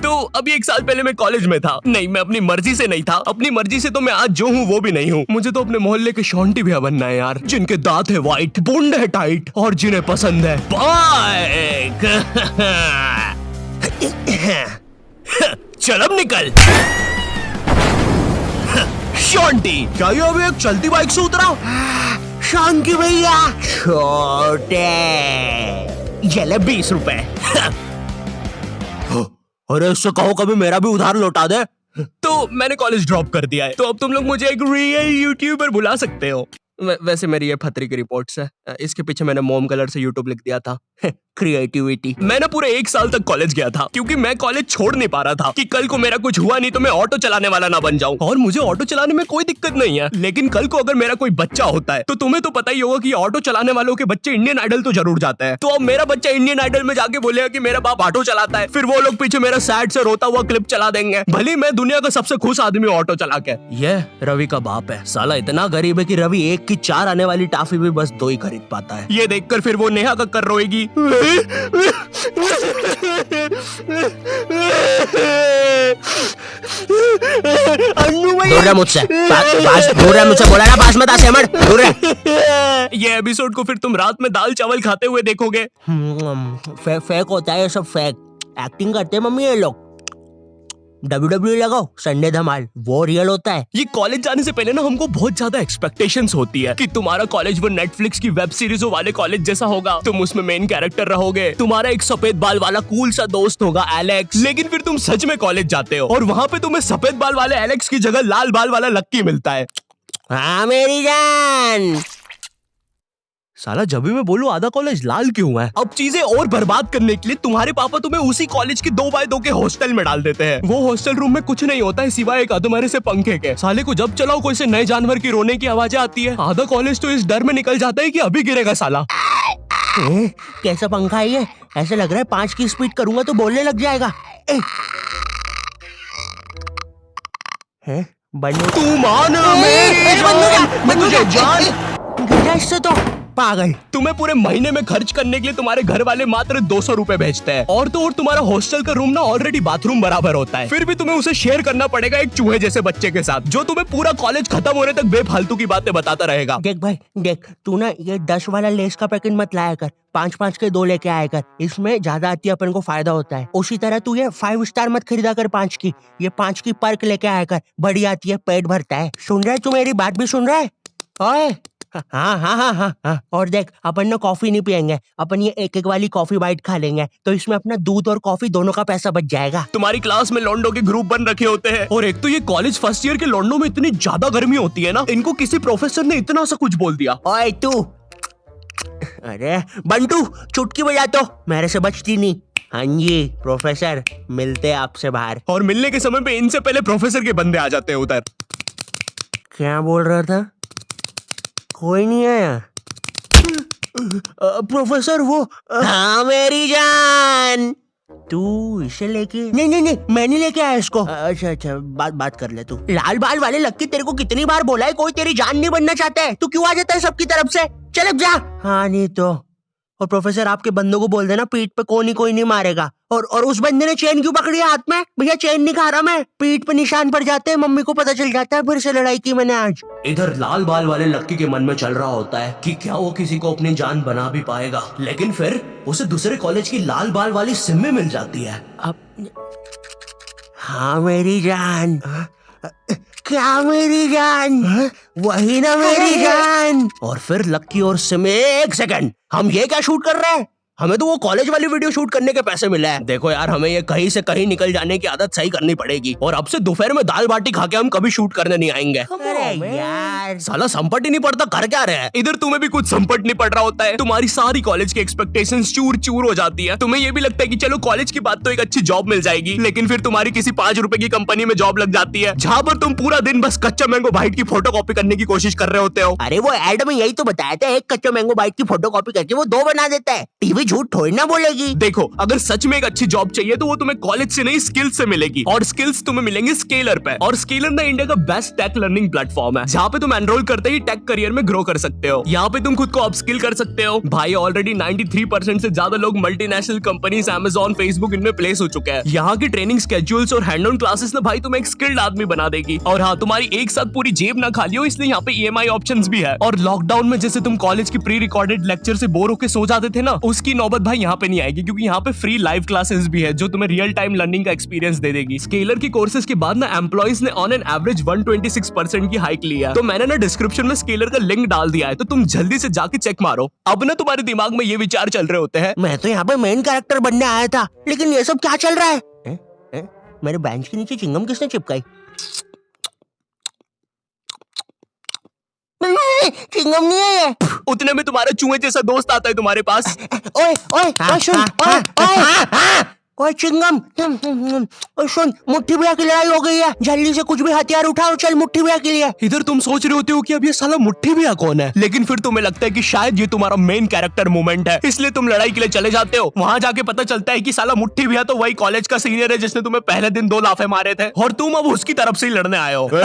तो अभी 1 साल पहले मैं कॉलेज में था। नहीं, मैं अपनी मर्जी से नहीं था। अपनी मर्जी से तो मैं आज जो हूँ वो भी नहीं हूँ। मुझे तो अपने मोहल्ले के शॉन्टी भैया बनना है यार, जिनके दांत है व्हाइट, बूंद है टाइट और जिन्हें पसंद है बाइक। चल अब निकल शॉन्टी। क्या ये अभी एक चलती बाइक से उतरा? शांति भैया, छोटे ये ले 20 रुपए। अरे इससे कहो कभी मेरा भी उधार लौटा दे। तो मैंने कॉलेज ड्रॉप कर दिया है, तो अब तुम लोग मुझे एक रियल यूट्यूबर बुला सकते हो। वैसे मेरी ये फतरी की रिपोर्ट्स है। इसके पीछे मैंने मोम कलर से यूट्यूब लिख दिया था। क्रिएटिविटी। मैंने पूरे 1 साल तक कॉलेज गया था, क्योंकि मैं कॉलेज छोड़ नहीं पा रहा था कि कल को मेरा कुछ हुआ नहीं तो मैं ऑटो चलाने वाला ना बन जाऊं। और मुझे ऑटो चलाने में कोई दिक्कत नहीं है, लेकिन कल को अगर मेरा कोई बच्चा होता है तो तुम्हें तो पता ही होगा कि ऑटो चलाने वालों के बच्चे इंडियन आइडल तो जरूर जाते हैं। तो अब मेरा बच्चा इंडियन आइडल में जाके बोलेगा कि मेरा बाप ऑटो चलाता है, फिर वो लोग पीछे मेरा सैड से रोता हुआ क्लिप चला देंगे, भले मैं दुनिया का सबसे खुश आदमी ऑटो चला के। ये रवि का बाप है, साला इतना गरीब है कि रवि 1 की 4 आने वाली टाफी भी बस 2 ही खरीद पाता है। ये देखकर फिर वो नेहा कक्कर रोएगी। दूर रह मुझसे, दूर रह मुझसे, बोला ना पास मत आ सेमर, दूर रह। ये एपिसोड को फिर तुम रात में दाल चावल खाते हुए देखोगे। फेक होता है ये सब, फेक एक्टिंग करते हैं मम्मी ये लोग। WWE लगाओ, संडे धमाल, वो रियल होता है। ये कॉलेज जाने से पहले ना हमको बहुत ज्यादा एक्सपेक्टेशंस होती है कि तुम्हारा कॉलेज वो नेटफ्लिक्स की वेब सीरीजों वाले कॉलेज जैसा होगा, तुम उसमें मेन कैरेक्टर रहोगे, तुम्हारा एक सफेद बाल वाला कूल सा दोस्त होगा एलेक्स। लेकिन फिर तुम सच में कॉलेज जाते हो और वहाँ पे तुम्हें सफेद बाल वाले एलेक्स की जगह लाल बाल वाला लक्की मिलता है। हाँ मेरी जान। साला जब भी मैं बोलूं आधा कॉलेज लाल क्यों है। अब चीजें और बर्बाद करने के लिए तुम्हारे पापा तुम्हें उसी कॉलेज के 2x2 के हॉस्टल में डाल देते हैं। वो हॉस्टल रूम में कुछ नहीं होता है सिवाय एक अधमरे से पंखे के। साले को जब चलाओ कोई से नए जानवर की रोने की आवाजें आती है। आधा कॉलेज तो इस डर में निकल जाता है कि अभी गिरेगा साला। कैसा पंखा है ये? ऐसा लग रहा है 5 की स्पीड करूंगा तो बोलने लग जाएगा। बंदूक तू मान मुझे जान इससे तो पागल। तुम्हें पूरे महीने में खर्च करने के लिए तुम्हारे घर वाले मात्र 200 रुपए भेजते हैं, और तो और तुम्हारा हॉस्टल का रूम ना ऑलरेडी बाथरूम बराबर होता है, फिर भी तुम्हें उसे शेयर करना पड़ेगा एक चूहे जैसे बच्चे के साथ, जो तुम्हें पूरा कॉलेज खत्म होने तक बेफालतू की बातें बताता रहेगा। देख भाई देख, तू ना ये 10 वाला लेस का पैकेट मत लाया कर, 5-5 के 2 लेके आया कर, इसमें ज्यादा आती है, अपन को फायदा होता है। उसी तरह तू ये 5 स्टार मत खरीदा कर 5 की, ये 5 की पर्क लेके आया कर, बड़ी आती है, पेट भरता है। सुन रहा है तू? मेरी बात भी सुन रहा है? ओए हाँ हाँ हाँ हाँ हाँ। और देख, अपन ना कॉफी नहीं पियेंगे, अपन ये 1-1 वाली कॉफी बाइट खा लेंगे, तो इसमें अपना दूध और कॉफी दोनों का पैसा बच जाएगा। तुम्हारी क्लास में लॉन्डो के ग्रुप बन रखे होते हैं, और एक तो ये कॉलेज फर्स्ट ईयर के लॉन्डो में इतनी ज्यादा गर्मी होती है ना, इनको किसी प्रोफेसर ने इतना सा कुछ बोल दिया। ओए तू, अरे बंटू चुटकी बजा तो, मेरे से बचती नहीं। हाँ जी प्रोफेसर, मिलते आपसे बाहर। और मिलने के समय पे इनसे पहले प्रोफेसर के बंदे आ जाते हैं उधर। क्या बोल रहा था? कोई नहीं आया? प्रोफेसर वो हाँ मेरी जान, तू इसे लेके? नहीं नहीं नहीं, मैं नहीं लेके आया इसको। अच्छा अच्छा, बात कर ले तू। लाल बाल वाले लक्की, तेरे को कितनी बार बोला है कोई तेरी जान नहीं बनना चाहता है, तू क्यों आ जाता है सबकी तरफ से? चल अब जा। हाँ नहीं तो। और प्रोफेसर आपके बंदों को बोल देना पीठ पे कोई नहीं मारेगा। और उस बंदे ने चेन क्यों पकड़ी है हाथ में? भैया चेन नहीं खा रहा मैं, पीठ पे निशान पड़ जाते हैं, मम्मी को पता चल जाता है, फिर से लड़ाई की मैंने आज। इधर लाल बाल वाले लक्की के मन में चल रहा होता है कि क्या वो किसी को अपनी जान बना भी पाएगा, लेकिन फिर उसे दूसरे कॉलेज की लाल बाल वाली सिम्मी मिल जाती है। अब हाँ मेरी जान, क्या मेरी जान? वही ना मेरी जान। और फिर लक्की और सिम्मी, 1 सेकंड, हम ये क्या शूट कर रहे हैं? हमें तो वो कॉलेज वाली वीडियो शूट करने के पैसे मिले हैं। देखो यार, हमें ये कहीं से कहीं निकल जाने की आदत सही करनी पड़ेगी, और अब से दोपहर में दाल बाटी खा के हम कभी शूट करने नहीं आएंगे। अरे यार, साला संपट ही नहीं पड़ता, कर क्या रहे हैं? इधर तुम्हें भी कुछ संपट नहीं पड़ रहा होता है, तुम्हारी सारी कॉलेज की एक्सपेक्टेशंस चूर चूर हो जाती है। तुम्हें ये भी लगता है कि चलो कॉलेज की बात तो एक अच्छी जॉब मिल जाएगी, लेकिन फिर तुम्हारी किसी 5 रुपए की कंपनी में जॉब लग जाती है, जहाँ पर तुम पूरा दिन बस कच्चा मैंगो बाइट की फोटो कॉपी करने की कोशिश कर रहे होते हो। अरे वो एड में यही तो बताया था, एक कच्चा मैंगो बाइट की फोटो कॉपी करके वो 2 बना देता है। टीवी झूठ थोड़ी ना बोलेगी। देखो, अगर सच में एक अच्छी जॉब चाहिए तो वो तुम्हें कॉलेज से नहीं स्किल्स से मिलेगी, और स्किल्स तुम्हें मिलेंगे स्केलर पे। और स्केलर ना इंडिया का बेस्ट टेक लर्निंग प्लेटफॉर्म है, जहाँ पे तुम एनरोल करते ही टेक करियर में ग्रो कर सकते हो। यहाँ पे तुम खुद को अपस्किल कर सकते हो। भाई ऑलरेडी 93% से ज्यादा लोग मल्टीनेशनल कंपनीज, Amazon, फेसबुक इनमें प्लेस हो चुके हैं। यहाँ की ट्रेनिंग स्केड्यूल्स और हैंड ऑन क्लासेस ना भाई तुम्हें एक स्किल्ड आदमी बना देगी। और हाँ, तुम्हारी एक साथ पूरी जेब ना खाली हो, इसलिए यहाँ पे EMI ऑप्शंस भी है। और लॉकडाउन में जैसे तुम कॉलेज की प्री रिकॉर्डेड लेक्चर से बोर होकर सो जाते थे ना, उसकी नौबत भाई यहाँ पे नहीं आएगी, क्योंकि यहाँ पे फ्री लाइव क्लासेस भी है जो तुम्हें रियल टाइम लर्निंग का एक्सपीरियंस दे देगी। स्केलर की कोर्सेज के बाद ना एम्प्लॉइज ने ऑन एन एवरेज 126% की हाइक लिया। तो मैंने ना डिस्क्रिप्शन में स्केलर का लिंक डाल दिया है, तो तुम जल्दी से जाके चेक मारो। अब ना तुम्हारे दिमाग में ये विचार चल रहे होते हैं, मैं तो यहाँ पे मेन कैरेक्टर बनने आया था, लेकिन ये सब क्या चल रहा है? मेरे बेंच के नीचे चिंगम किसने चिपकाई? चिंगम नहीं है ये। उतने में तुम्हारा चूहे जैसा दोस्त आता है तुम्हारे पास। ओए ओए ओए सुन, ओए ओए ओए चिंगम, ओए सुन, मुट्ठी भैया की लड़ाई हो गई है, जल्दी से कुछ भी हथियार उठाओ, चल मुट्ठी भैया के लिए। इधर तुम सोच रहे होते हो कि अब ये साला मुट्ठी भैया कौन है, लेकिन फिर तुम्हें लगता है कि शायद ये तुम्हारा मेन कैरेक्टर मोमेंट है, इसलिए तुम लड़ाई के लिए चले जाते हो। वहाँ जाके पता चलता है कि साला मुट्ठी भैया तो वही कॉलेज का सीनियर है जिसने तुम्हें पहले दिन 2 लाफे मारे थे, और तुम अब उसकी तरफ से ही लड़ने आए हो। क्या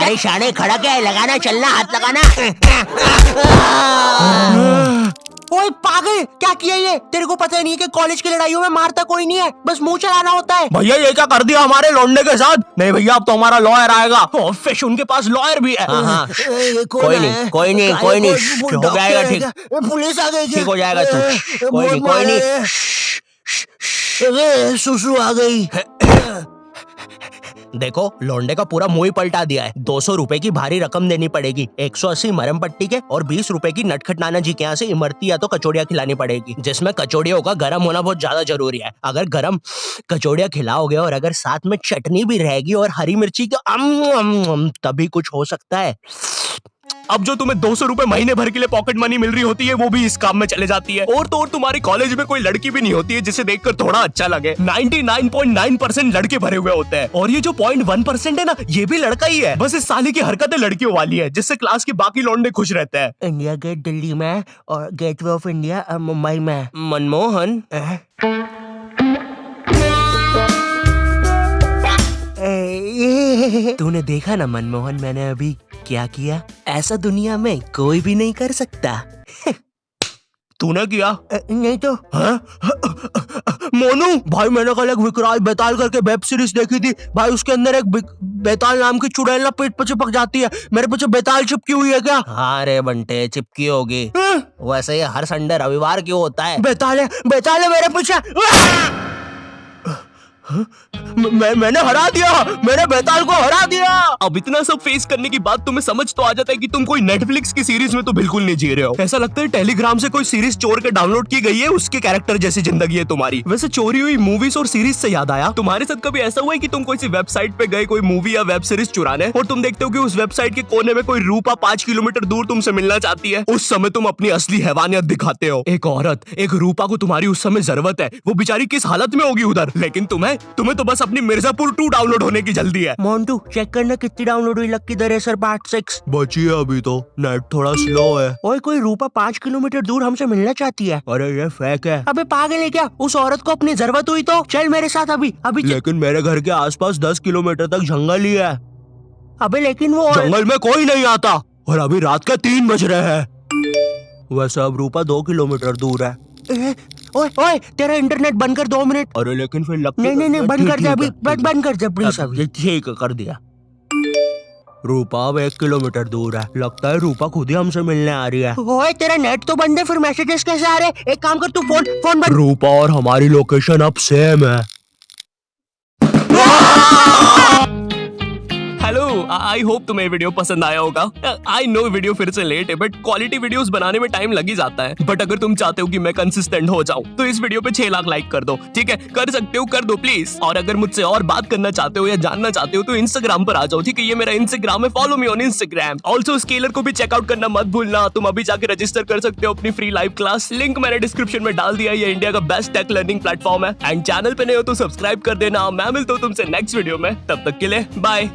रे शाने, खड़ा क्या है? लगाना, चलना, हाथ लगाना। ओए पागल, क्या किया ये? तेरे को पता नहीं है कि कॉलेज की लड़ाइयों में मारता कोई नहीं है, बस मुंह चलाना होता है। भैया ये क्या कर दिया हमारे लौंडे के साथ? नहीं भैया, अब तो हमारा लॉयर आएगा। फिश उनके पास लॉयर भी है। कोई नहीं, कोई नहीं, कोई नहीं, हो जाएगा ठीक। पुलिस आ गई, ठीक हो जाएगा तू, कोई नहीं, कोई नहीं। सुसु आ गई। देखो, लौंडे का पूरा मुंह ही पलटा दिया है। 200 रुपए की भारी रकम देनी पड़ेगी, 180 मरम पट्टी के और 20 रुपए की नटखट नाना जी के यहाँ से इमरती या तो कचौड़ियाँ खिलानी पड़ेगी, जिसमें कचौड़ियों का गर्म होना बहुत ज्यादा जरूरी है। अगर गर्म कचौड़ियाँ खिलाओगे और अगर साथ में चटनी भी रहेगी और हरी मिर्ची का तभी कुछ हो सकता है। अब जो तुम्हें 200 रुपए महीने भर के लिए पॉकेट मनी मिल रही होती है, वो भी इस काम में चले जाती है। और तो और तुम्हारी कॉलेज में कोई लड़की भी नहीं होती है जिसे देखकर थोड़ा अच्छा लगे। 99.9% लड़के भरे हुए होते हैं, और ये जो 0.1% है ना, ये भी लड़का ही है। बस इस साले की हरकतें लड़कियों वाली है, जिससे क्लास के बाकी लौंडे खुश रहते हैं। इंडिया गेट दिल्ली में और गेटवे ऑफ इंडिया मुंबई में। मनमोहन, तूने देखा ना मनमोहन, मैंने अभी क्या किया? ऐसा दुनिया में कोई भी नहीं कर सकता। तूने किया? नहीं तो। मोनू भाई, मैंने कल एक विकराल बेताल करके वेब सीरीज देखी थी भाई, उसके अंदर एक बेताल नाम की चुड़ैल ना पेट पे चिपक जाती है। मेरे पीछे बेताल चिपकी हुई है क्या? हाँ रे बंटे, चिपकी होगी। वैसे ये हर संडे रविवार क्यों होता है? बेताल है मेरे पीछे। मैंने हरा दिया, मैंने बेताल को हरा दिया। अब इतना सब फेस करने के बाद तुम्हें समझ तो आ जाता है कि तुम कोई नेटफ्लिक्स की सीरीज में तो बिल्कुल नहीं जी रहे हो। ऐसा लगता है टेलीग्राम से कोई सीरीज चोर के डाउनलोड की गई है, उसके कैरेक्टर जैसी जिंदगी है तुम्हारी। वैसे चोरी हुई मूवीज और सीरीज से याद आया, तुम्हारे साथ कभी ऐसा हुआ है कि तुम कोई सी वेबसाइट पे गए कोई मूवी या वेब सीरीज चुराने, और तुम देखते हो कि उस वेबसाइट के कोने में कोई रूपा 5 किलोमीटर दूर तुमसे मिलना चाहती है? उस समय तुम अपनी असली हैवानियत दिखाते हो। एक औरत, एक रूपा को तुम्हारी उस समय जरूरत है, वो बेचारी किस हालत में होगी उधर, लेकिन तुम्हें तो बस अपनी मिर्जापुर 2 डाउनलोड होने की जल्दी है। मोन्टू चेक करना कितनी डाउनलोड हुई लक्की द रेसर पार्ट 6। बची है अभी तो, नेट थोड़ा स्लो है। ओए कोई रूपा 5 किलोमीटर दूर हमसे मिलना चाहती है। अरे ये फेक है। अबे पागल है क्या? उस औरत को अपनी जरूरत हुई तो चल मेरे साथ अभी। लेकिन मेरे घर के आसपास 10 किलोमीटर तक जंगल ही है। अबे लेकिन वो जंगल में कोई नहीं आता, और अभी रात के 3 बज रहे हैं। वैसे अब रूपा 2 किलोमीटर दूर है। ओए ओए तेरा इंटरनेट बंद कर 2 मिनट। अरे लेकिन फिर लगता नहीं बंद कर दे अभी, बंद कर दे प्लीज अभी। ठीक कर दिया। रूपा अब 1 किलोमीटर दूर है, लगता है रूपा खुद ही हमसे मिलने आ रही है। ओए तेरा नेट तो बंद है, फिर मैसेजेस कैसे आ रहे? एक काम कर, तू फोन बंद। रूपा और हमारी लोकेशन अब सेम है। हेलो, आई होप तुम्हें वीडियो पसंद आया होगा। आई नो वीडियो फिर से लेट है, बट क्वालिटी वीडियोस बनाने में टाइम लग ही जाता है। बट अगर तुम चाहते हो कि मैं कंसिस्टेंट हो जाऊं, तो इस वीडियो पे 6 लाख लाइक कर दो। ठीक है, कर सकते हो, कर दो प्लीज। और अगर मुझसे और बात करना चाहते हो या जानना चाहते हो तो इंस्टाग्राम पर आ जाओ। ठीक है, ये मेरा इंस्टाग्राम है, follow me on Instagram. Also scalar को भी चेकआउट करना मत भूलना। तुम अभी जाके रजिस्टर कर सकते हो अपनी फ्री लाइव क्लास, लिंक मैंने डिस्क्रिप्शन में डाल दिया। ये इंडिया का बेस्ट टेक लर्निंग प्लेटफॉर्म है। एंड चैनल पे नए हो तो सब्सक्राइब कर देना। मैं मिलता हूँ तुमसे नेक्स्ट वीडियो में, तब तक के लिए बाय।